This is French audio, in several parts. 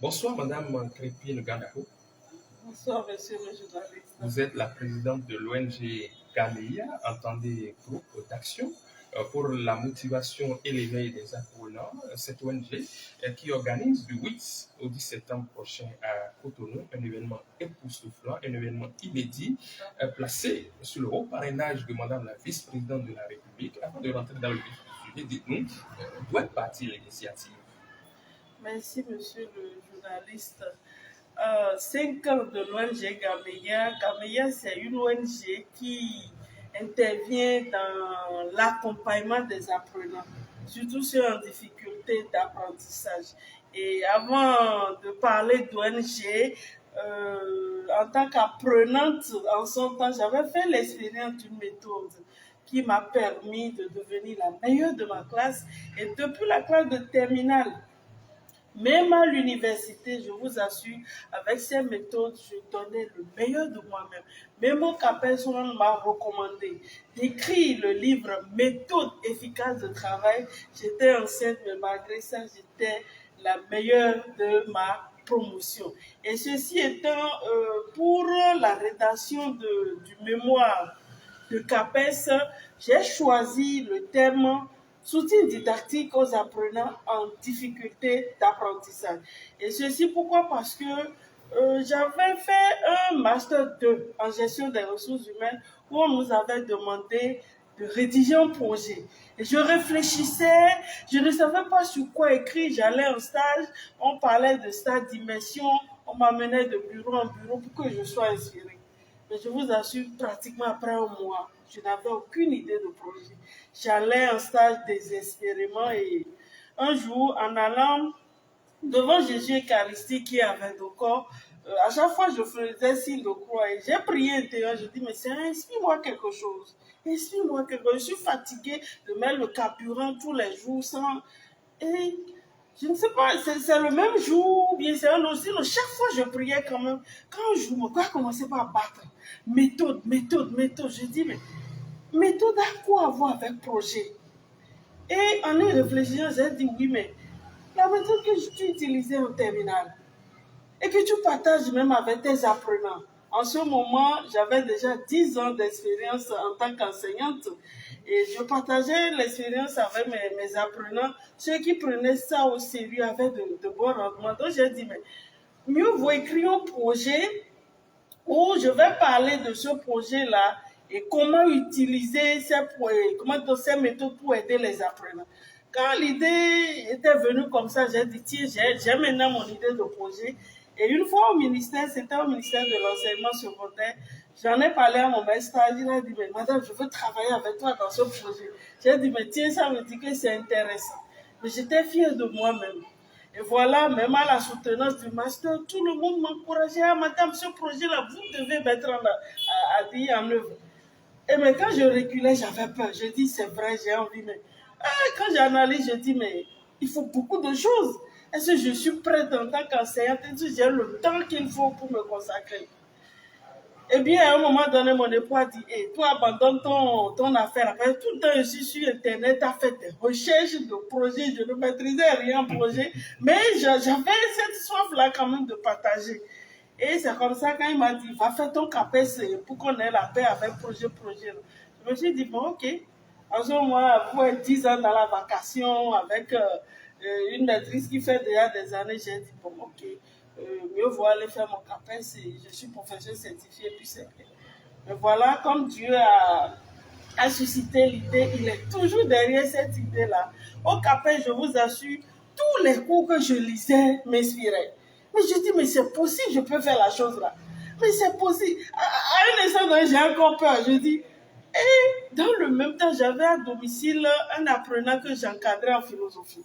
Bonsoir, Madame Crépine Gandako. Bonsoir, monsieur le journaliste. Vous êtes la présidente de l'ONG Galéa, entendez groupe d'action pour la motivation et l'éveil des apprenants. Cette ONG qui organise du 8 au 10 septembre prochain à Cotonou un événement époustouflant, un événement inédit, placé sous le haut parrainage de Madame la vice-présidente de la République. Avant de rentrer dans le vif du sujet, dites-nous d'où est partie l'initiative. Merci, monsieur le journaliste. 5 ans de l'ONG Gaméa. Gaméa, c'est une ONG qui intervient dans l'accompagnement des apprenants, surtout ceux en difficulté d'apprentissage. Et avant de parler d'ONG, en tant qu'apprenante, en son temps, j'avais fait l'expérience d'une méthode qui m'a permis de devenir la meilleure de ma classe. Et depuis la classe de terminale, même à l'université, je vous assure, avec ces méthodes, je donnais le meilleur de moi-même. Même au CAPES, on m'a recommandé d'écrire le livre Méthode efficace de travail. J'étais enceinte, mais malgré ça, j'étais la meilleure de ma promotion. Et ceci étant, pour la rédaction du mémoire de CAPES, j'ai choisi le thème soutien didactique aux apprenants en difficulté d'apprentissage. Et ceci pourquoi? Parce que j'avais fait un master 2 en gestion des ressources humaines où on nous avait demandé de rédiger un projet. Et je réfléchissais, je ne savais pas sur quoi écrire, j'allais en stage, on parlait de stage d'immersion, on m'amenait de bureau en bureau pour que je sois inspirée. Mais je vous assure, pratiquement après un mois, je n'avais aucune idée de projet. J'allais en stage désespérément et un jour, en allant devant Jésus Eucharistique qui avait le corps, à chaque fois je faisais signe de croix et j'ai prié intérieur, je dis, mais Seigneur, inspire-moi quelque chose. Inspire-moi quelque chose. Je suis fatiguée de mettre le carburant tous les jours sans... Et je ne sais pas, c'est le même jour, ou bien c'est un autre. Chaque fois, je priais quand même. Quand un jour, mon corps commençait par battre. Méthode. Je dis, mais méthode a quoi à voir avec projet? Et en y réfléchissant, j'ai dit, oui, mais la méthode que tu utilisais en terminale et que tu partages même avec tes apprenants. En ce moment, j'avais déjà 10 ans d'expérience en tant qu'enseignante et je partageais l'expérience avec mes apprenants. Ceux qui prenaient ça au sérieux avaient de bons rendements. Donc j'ai dit, mais mieux vaut écrire un projet où je vais parler de ce projet-là et comment utiliser ces méthodes pour aider les apprenants. Quand l'idée était venue comme ça, j'ai dit, tiens, j'ai maintenant mon idée de projet. Et une fois au ministère, c'était au ministère de l'enseignement secondaire, j'en ai parlé à mon maître, il a dit, mais madame, je veux travailler avec toi dans ce projet. J'ai dit, mais tiens, ça me dit que c'est intéressant. Mais j'étais fière de moi-même. Et voilà, même à la soutenance du master, tout le monde m'encourageait. Ah, madame, ce projet-là, vous devez mettre en œuvre. Et mais quand je reculais, j'avais peur. Je dis, c'est vrai, j'ai envie. Mais quand j'analyse, je dis, mais il faut beaucoup de choses. Est-ce que je suis prête en tant qu'enseignante? Est-ce que j'ai le temps qu'il faut pour me consacrer? Eh bien, à un moment donné, mon époux a dit, hey, toi, abandonne ton affaire. Après, tout le temps, je suis sur Internet, à faire des recherches de projets. Je ne maîtrisais rien en projet. Mais j'avais cette soif-là quand même de partager. Et c'est comme ça, quand il m'a dit, va faire ton CAPES pour qu'on ait la paix avec projet. Je me suis dit, bon, ok. En ce moment, vous êtes 10 ans dans la vacation avec une maîtrise qui fait déjà des années, j'ai dit, bon, ok. Mieux vaut aller faire mon CAPES et je suis professeur certifié, puis c'est bien. Mais voilà, comme Dieu a suscité l'idée, il est toujours derrière cette idée-là. Au CAPES, je vous assure, tous les cours que je lisais m'inspiraient. Mais je dis, mais c'est possible, je peux faire la chose là. Mais c'est possible. À un instant donné, j'ai encore peur. Je dis, et dans le même temps, j'avais à domicile un apprenant que j'encadrais en philosophie.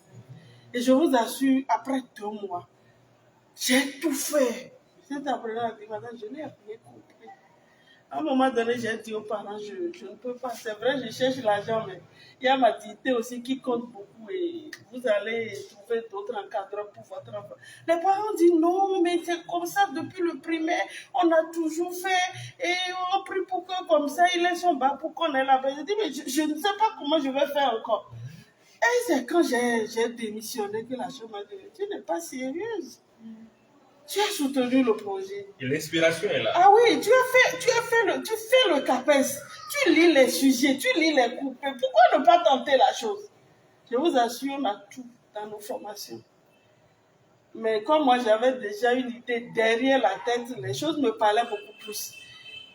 Et je vous assure, après 2 mois, j'ai tout fait. Cet apprenant a dit, madame, je n'ai rien compris. À un moment donné, j'ai dit aux parents, je ne peux pas. C'est vrai, je cherche l'argent, mais il y a ma dignité aussi qui compte beaucoup et vous allez trouver d'autres encadrants pour votre enfant. Les parents disent, non, mais c'est comme ça depuis le primaire, on a toujours fait et on prie pour que comme ça, il ait son bac pour qu'on ait la paix. Je dis, mais je ne sais pas comment je vais faire encore. Et c'est quand j'ai démissionné que la chose m'a dit, tu n'es pas sérieuse. Tu as soutenu le projet. Et l'inspiration est là. Ah oui, tu fais le CAPES, tu lis les sujets, tu lis les cours. Mais pourquoi ne pas tenter la chose? Je vous assure, on a tout dans nos formations. Mais comme moi, j'avais déjà une idée derrière la tête, les choses me parlaient beaucoup plus.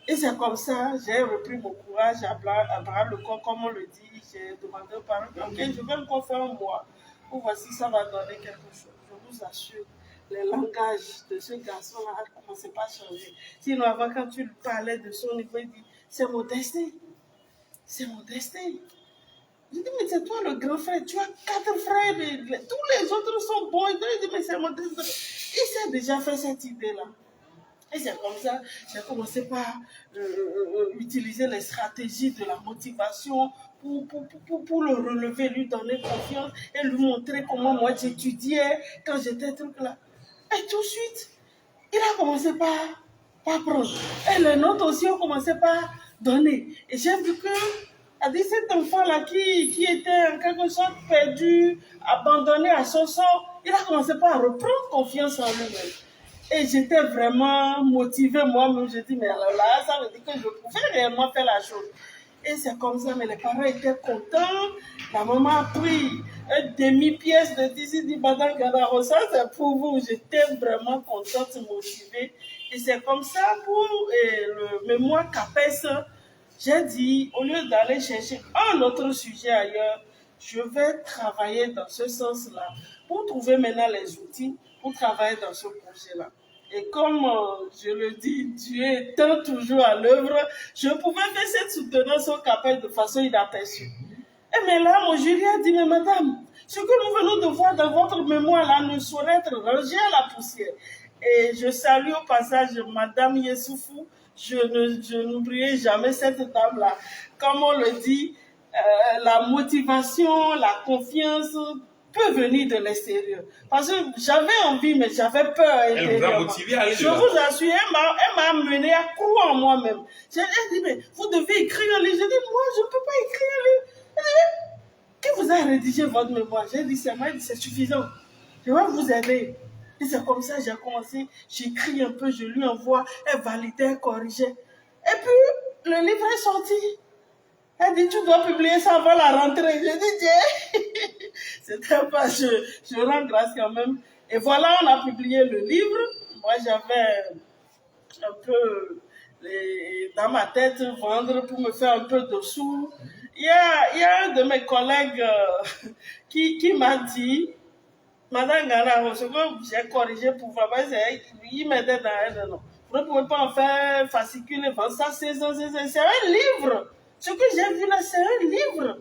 Et c'est comme ça, j'ai repris mon courage à bras le corps, comme on le dit. J'ai demandé aux parents, ok, je vais encore faire un mois. Ou voici, ça va donner quelque chose. Je vous assure, le langage de ce garçon-là ne commençait pas à changer. Sinon, avant, quand tu lui parlais de son niveau, il dit, c'est mon destin. C'est mon destin. Je dis, mais c'est toi le grand frère, tu as 4 frères, tous les autres sont bons. Il dit, mais c'est mon destin. Il s'est déjà fait cette idée-là. Et c'est comme ça, j'ai commencé par utiliser les stratégies de la motivation pour le relever, lui donner confiance et lui montrer comment moi j'étudiais quand j'étais truc là. Et tout de suite, il a commencé par prendre. Et les notes aussi ont commencé par donner. Et j'ai vu que cet enfant-là qui était en quelque sorte perdu, abandonné à son sort, il a commencé par reprendre confiance en lui-même. Et j'étais vraiment motivée moi-même. Je dis, mais alors là, ça veut dire que je pouvais réellement faire la chose. Et c'est comme ça, mais les parents étaient contents. La maman a pris une demi-pièce de 10 Madame Gadaro. Ça, c'est pour vous. J'étais vraiment contente, motivée. Et c'est comme ça pour le mémoire CAPES. J'ai dit, au lieu d'aller chercher un autre sujet ailleurs, je vais travailler dans ce sens-là pour trouver maintenant les outils pour travailler dans ce projet-là. Et comme je le dis, Dieu étant toujours à l'œuvre, je pouvais faire cette soutenance au CAPES de façon inaperçue. Et mais là, mon Julien dit, mais madame, ce que nous venons de voir dans votre mémoire là ne saurait être rangé à la poussière. Et je salue au passage madame Yessoufou. Je n'oublierai jamais cette dame-là. Comme on le dit, la motivation, la confiance peut venir de l'extérieur. Parce que j'avais envie, mais j'avais peur. Elle vous a motivé à aller Je vous assure, elle m'a amené à croire en moi-même. Elle dit, mais vous devez écrire un livre. Je dis, moi, je ne peux pas écrire un livre. Elle dit, qui vous a rédigé votre mémoire? J'ai dit, c'est suffisant. Je vais vous aider. Et c'est comme ça que j'ai commencé. J'écris un peu, je lui envoie. Elle validait, elle corrigeait. Et puis, le livre est sorti. Elle dit, tu dois publier ça avant la rentrée. Je dis, tiens, c'était pas, je rends grâce quand même. Et voilà, on a publié le livre. Moi, j'avais un peu dans ma tête vendre pour me faire un peu de sous. Il y a un de mes collègues qui m'a dit, Madame Gana, ce que j'ai corrigé pour voir, il m'aidait dans elle, non. Vous ne pouvez pas en faire fascicule, ça, c'est un livre. Ce que j'ai vu là, c'est un livre.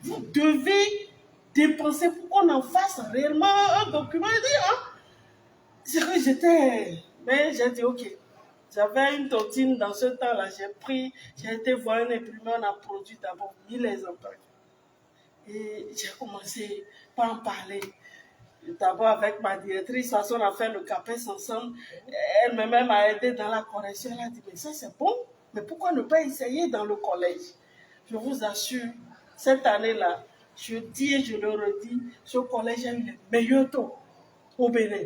Vous devez dépenser pour qu'on en fasse réellement un document. C'est que j'étais... Mais j'ai dit, ok. J'avais une tontine dans ce temps-là. J'ai été voir un imprimeur, on a produit d'abord 1000 exemplaires. Et j'ai commencé par en parler. D'abord avec ma directrice, de toute façon, on a fait le CAPES ensemble. Elle-même m'a aidé dans la correction. Elle a dit, mais ça c'est bon, mais pourquoi ne pas essayer dans le collège? Je vous assure, cette année-là, je dis et je le redis, ce collège a eu les meilleurs taux au Bénin.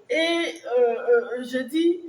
Et je dis,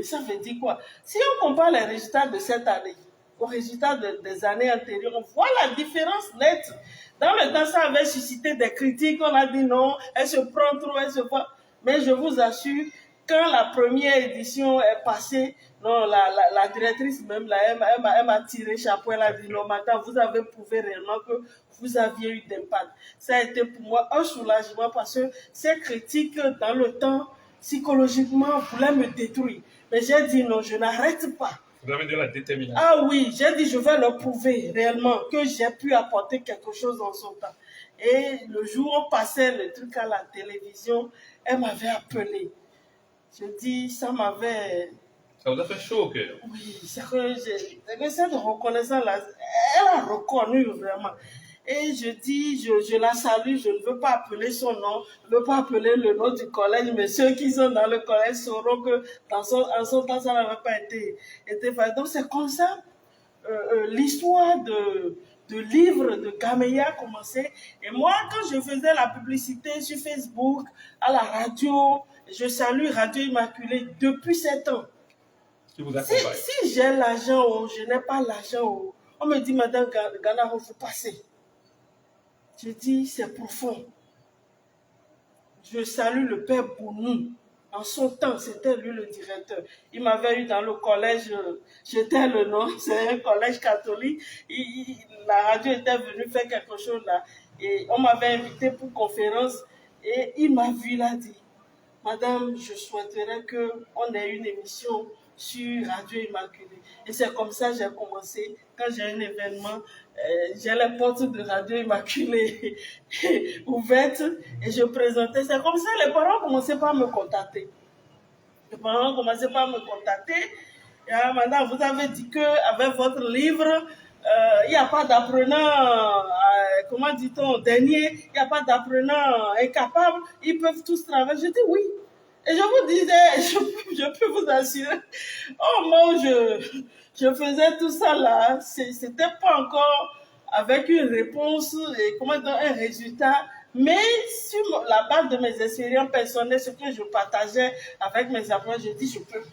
ça veut dire quoi? Si on compare les résultats de cette année aux résultats des années antérieures, on voit la différence nette. Dans le temps, ça avait suscité des critiques. On a dit non, elle se prend trop, elle se prend. Mais je vous assure, quand la première édition est passée, non, la directrice même, là, elle m'a tiré chapeau. Elle a dit non, madame, vous avez prouvé réellement que vous aviez eu d'impact. Ça a été pour moi un soulagement parce que ces critiques, dans le temps, psychologiquement, voulaient me détruire. Mais j'ai dit non, je n'arrête pas. Vous avez de la détermination. Ah oui, j'ai dit je vais leur prouver réellement que j'ai pu apporter quelque chose dans son temps. Et le jour où on passait le truc à la télévision, elle m'avait appelé. Je dis, ça m'avait... Ça vous a fait chaud au cœur? Oui, c'est que cette reconnaissance-là, elle a reconnu vraiment. Et je dis, je la salue, je ne veux pas appeler son nom, je ne veux pas appeler le nom du collège, mais ceux qui sont dans le collège sauront que en son temps, ça n'avait pas été fait. Donc c'est comme ça, l'histoire de de livres de Gameya commençaient. Et moi, quand je faisais la publicité sur Facebook, à la radio, je salue Radio Immaculée depuis 7 ans. Si j'ai l'argent, je n'ai pas l'argent, on me dit, Madame Ghana, il faut passer. Je dis, c'est profond. Je salue le père Bounou. En son temps, c'était lui le directeur. Il m'avait eu dans le collège, j'étais le nom, c'est un collège catholique. La radio était venue faire quelque chose là. Et on m'avait invité pour conférence. Et il m'a vu, il a dit, Madame, je souhaiterais qu'on ait une émission sur Radio Immaculée. Et c'est comme ça que j'ai commencé. Quand j'ai un événement, j'ai les portes de Radio Immaculée ouvertes et je présentais. C'est comme ça que les parents commençaient par me contacter. Les parents commençaient par me contacter. Et, Madame, vous avez dit qu'avec votre livre, il n'y a pas d'apprenant, comment dit-on, dernier, il n'y a pas d'apprenant incapable, ils peuvent tous travailler. Je dis oui. Et je vous disais, je peux vous assurer, au moment où je faisais tout ça là, c'était pas encore avec une réponse, et comment dire, un résultat, mais sur la base de mes expériences personnelles, ce que je partageais avec mes apprenants, je dis je peux.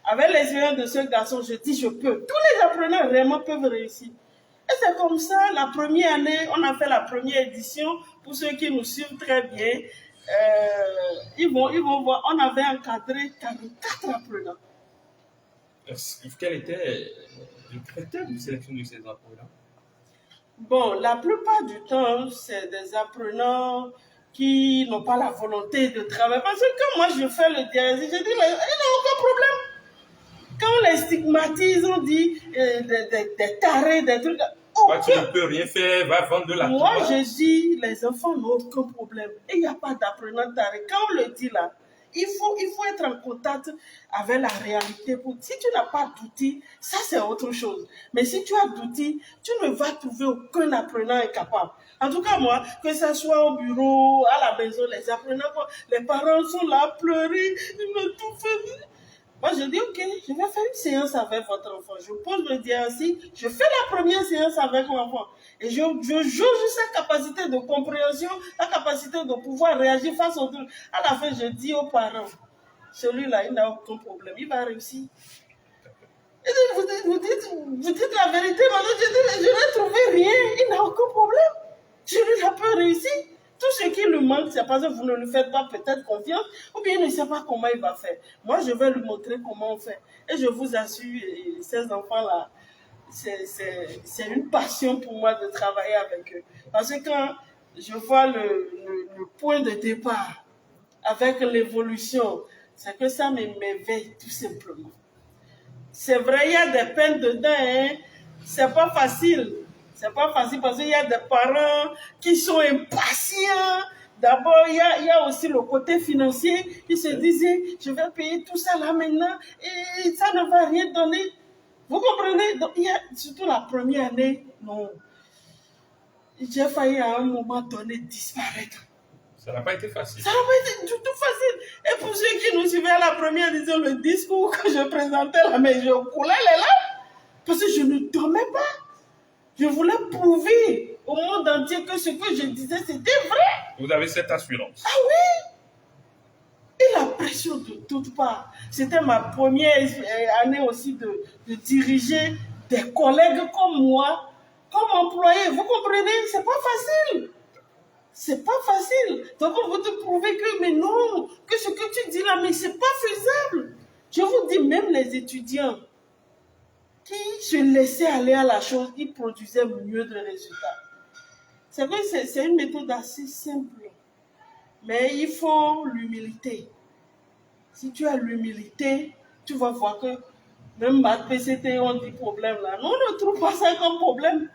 Avec l'expérience de ce garçon, je dis je peux. Tous les apprenants vraiment peuvent réussir. Et c'est comme ça, la première année, on a fait la première édition. Pour ceux qui nous suivent très bien, ils vont voir, on avait encadré 4 apprenants. Quel était le critère de sélection de ces apprenants? Bon, la plupart du temps, c'est des apprenants qui n'ont pas la volonté de travailler. Parce que quand moi je fais le diagnostic, je dis, il n'y a aucun problème. Quand les stigmatisent, on dit des tarés, des trucs. Toi, tu ne peux rien faire, va vendre de la Moi, je dis, les enfants n'ont aucun problème. Et il n'y a pas d'apprenant taré. Quand on le dit là, il faut être en contact avec la réalité. Si tu n'as pas d'outils, ça c'est autre chose. Mais si tu as d'outils, tu ne vas trouver aucun apprenant incapable. En tout cas, moi, que ce soit au bureau, à la maison, les apprenants, les parents sont là à pleurer, ils me tout fait. Moi, je dis, ok, je vais faire une séance avec votre enfant. Je pose le diagnostic, je fais la première séance avec l'enfant. Et je juge sa capacité de compréhension, la capacité de pouvoir réagir face au truc. À la fin, je dis aux parents, celui-là, il n'a aucun problème, il va réussir. Et vous dites la vérité, maintenant, je n'ai trouvé rien, il n'a aucun problème. Je lui ai pas réussi. Tout ce qui lui manque, c'est parce que vous ne lui faites pas peut-être confiance, ou bien il ne sait pas comment il va faire. Moi, je vais lui montrer comment on fait. Et je vous assure, ces enfants-là, c'est une passion pour moi de travailler avec eux. Parce que quand je vois le point de départ avec l'évolution, c'est que ça m'éveille tout simplement. C'est vrai, il y a des peines dedans, hein. C'est pas facile. C'est pas facile parce qu'il y a des parents qui sont impatients. D'abord, il y a aussi le côté financier. Ils se disaient, je vais payer tout ça là maintenant et ça ne va rien donner. Vous comprenez? Donc, il y a surtout la première année, non. J'ai failli à un moment donné disparaître. Ça n'a pas été facile. Ça n'a pas été du tout facile. Et pour ceux qui nous suivaient à la première édition, le discours que je présentais là, mais je coulais les larmes parce que je ne dormais pas. Je voulais prouver au monde entier que ce que je disais, c'était vrai. Vous avez cette assurance. Ah oui. Et la pression de toutes parts. C'était ma première année aussi de diriger des collègues comme moi, comme employé. Vous comprenez? C'est pas facile. C'est pas facile. Donc on veut te prouver que, mais non, que ce que tu dis là, mais c'est pas faisable. Je vous dis, même les étudiants qui se laissaient aller à la chose, ils produisaient mieux de résultats. C'est vrai, c'est une méthode assez simple. Mais il faut l'humilité. Si tu as l'humilité, tu vas voir que même ma PCT, on dit problème là. Non, on ne trouve pas ça comme problème.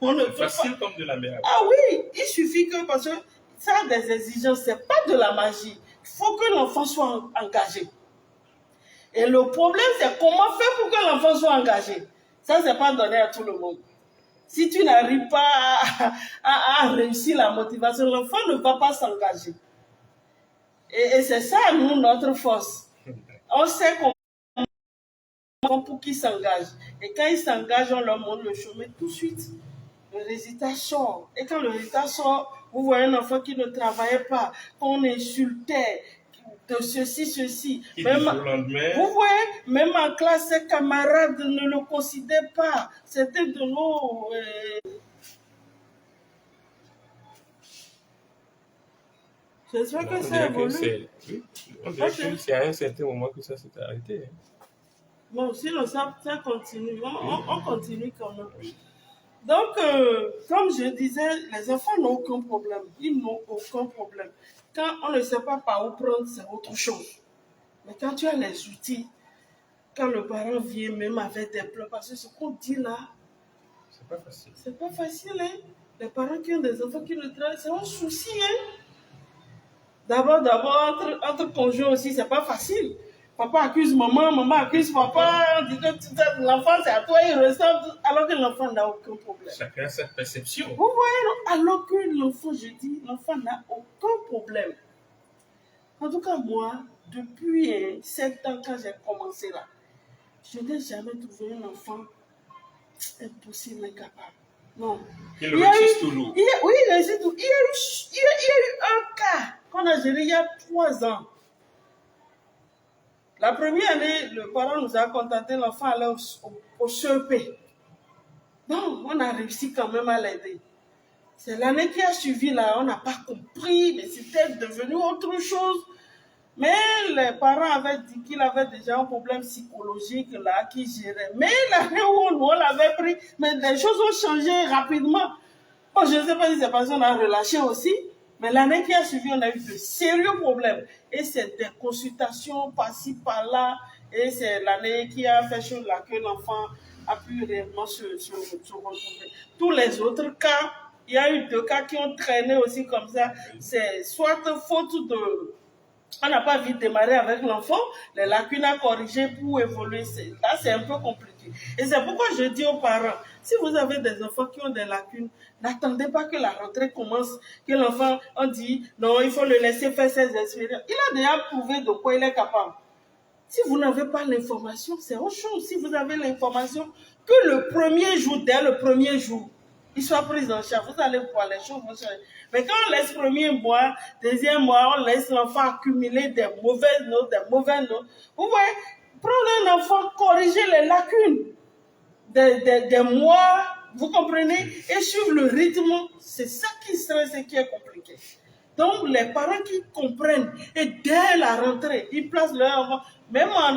C'est facile comme de la mer. Ah oui, il suffit que, parce que ça a des exigences, c'est pas de la magie. Il faut que l'enfant soit engagé. Et le problème, c'est comment faire pour que l'enfant soit engagé. Ça, c'est pas donné à tout le monde. Si tu n'arrives pas à réussir la motivation, l'enfant ne va pas s'engager. Et c'est ça, nous, notre force. On sait comment pour qu'il s'engage. Et quand il s'engage, on leur montre le chemin tout de suite. le résultat sort. Et quand le résultat sort, vous voyez un enfant qui ne travaillait pas, qu'on insultait, de ceci. Même, vous voyez, même en classe, ses camarades ne le considèrent pas. C'était de l'eau. J'espère que ça évolue. Oui, on dirait que c'est à un certain moment que ça s'est arrêté. Hein. Bon, sinon ça continue. On continue quand même. Oui. Donc, comme je disais, les enfants n'ont aucun problème. Ils n'ont aucun problème. Quand on ne sait pas par où prendre, c'est autre chose. Mais quand tu as les outils, quand le parent vient même avec des pleurs, parce que ce qu'on dit là, c'est pas facile. C'est pas facile, hein. Les parents qui ont des enfants qui ne travaillent, c'est un souci, hein. D'abord, entre conjoints aussi, c'est pas facile. Papa accuse maman, maman accuse papa, on dit que l'enfant c'est à toi, il ressemble, alors que l'enfant n'a aucun problème. Chacun a sa perception. Vous voyez, alors que l'enfant, je dis, l'enfant n'a aucun problème. En tout cas, moi, depuis 7 ans, quand j'ai commencé là, je n'ai jamais trouvé un enfant impossible, incapable. Non. Il réussit toujours. Oui, il réussit toujours. Il y a eu un cas qu'on a géré il y a 3 ans. La première année, le parent nous a contacté, l'enfant allait au CEP. Bon, on a réussi quand même à l'aider. C'est l'année qui a suivi, là, on n'a pas compris, mais c'était devenu autre chose. Mais les parents avaient dit qu'il avait déjà un problème psychologique là, qui gérait. Mais l'année où on l'avait pris, mais les choses ont changé rapidement. Bon, je ne sais pas si c'est parce qu'on a relâché aussi, mais l'année qui a suivi, on a eu de sérieux problèmes. Et c'est des consultations par-ci, par-là. Et c'est l'année qui a fait chose là que l'enfant a pu réellement se retrouver. Tous les autres cas, il y a eu 2 cas qui ont traîné aussi comme ça. C'est soit faute de... On n'a pas vite démarré avec l'enfant, les lacunes à corriger pour évoluer. Là, c'est un peu compliqué. Et c'est pourquoi je dis aux parents, si vous avez des enfants qui ont des lacunes, n'attendez pas que la rentrée commence, que l'enfant, on dit, non, il faut le laisser faire ses expériences. Il a déjà prouvé de quoi il est capable. Si vous n'avez pas l'information, c'est autre chose. Si vous avez l'information, que le premier jour, dès le premier jour, il soit pris en charge, vous allez voir, les choses vont changer. Mais quand on laisse premier mois, deuxième mois, on laisse l'enfant accumuler des mauvaises notes. Vous voyez, prendre un enfant, corriger les lacunes des mois, vous comprenez, et suivre le rythme, c'est ça qui stresse et qui est compliqué. Donc, les parents qui comprennent, et dès la rentrée, ils placent leur enfant, même en